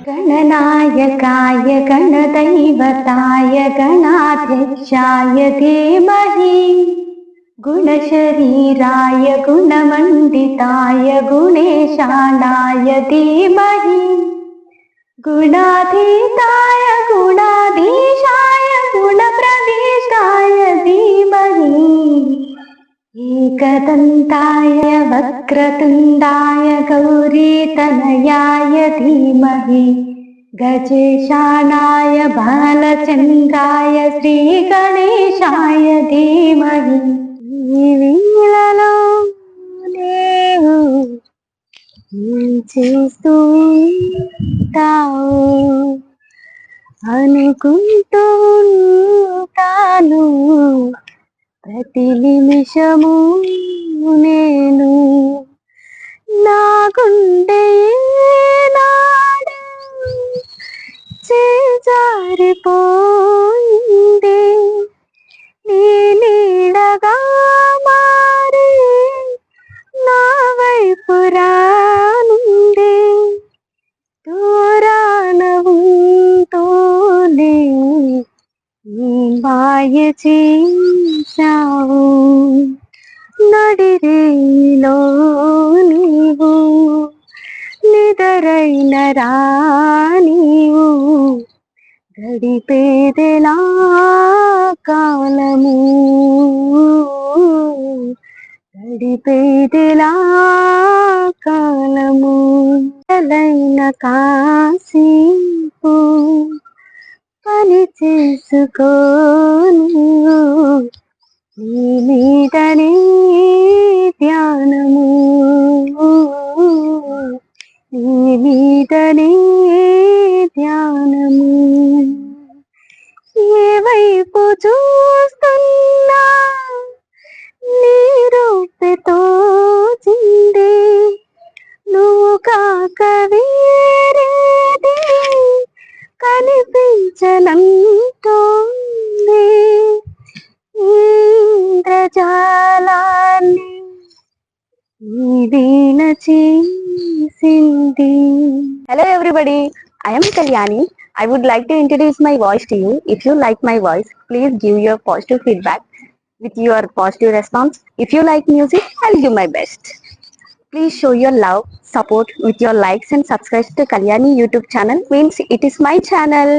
गणनायकाय गणदैवताय गणाध्यक्षाय धीमहि गुणशरीराय गुणमण्डिताय गुणेशानाय धीमहि गुणातीताय गुणाधीशाय गुणप्रविष्टाय धीमहि एकदन्ताय वक्रतुण्डाय गौरीतनयाय धीमहि गजेशानाय बालचन्द्राय श्रीगणेशाय धीमहि लीలలో నీవు చేస్తూ ఉంటావు అనుకుంటూ ఉంటాను ప్రతి నిమిషము నేను నా గుండె నాడు చేజారిపోయింది నీ నీడగా మారి నా వైపు రానుంది దూరాన ఉంటూనే నీ మాయ చేశావు నడిరేలో నీవు నిదరైన రానీవు గడిపేదెలా కాలము గడిపేదెలా కాలము తెలైన కాసేపు పని చేసుకో నీ మీదనే ధ్యానము నీ మీదనే ధ్యానము ఏ వైపు చూస్తున్నా నీ రూపుతో చిందే నువ్వు కాక వేరేది కనిపించనంటోంది ఇంద్రజాలాన్ని వీణ చేసింది. Hello everybody, I am Kalyani. I would like to introduce my voice to you. If you like my voice, please give your positive feedback with your positive response. If you like music, I'll do my best. Please show your love, support with your likes and subscribe to Kalyani YouTube channel. Means it is my channel.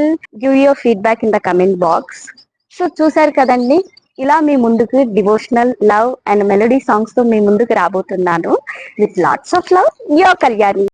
Give your feedback in the comment box. So చూసారు కదండి, ఇలా మీ ముందుకు devotional love and melody songs తో మీ ముందుకు రాబోతున్నాను. With lots of love, your Kalyani.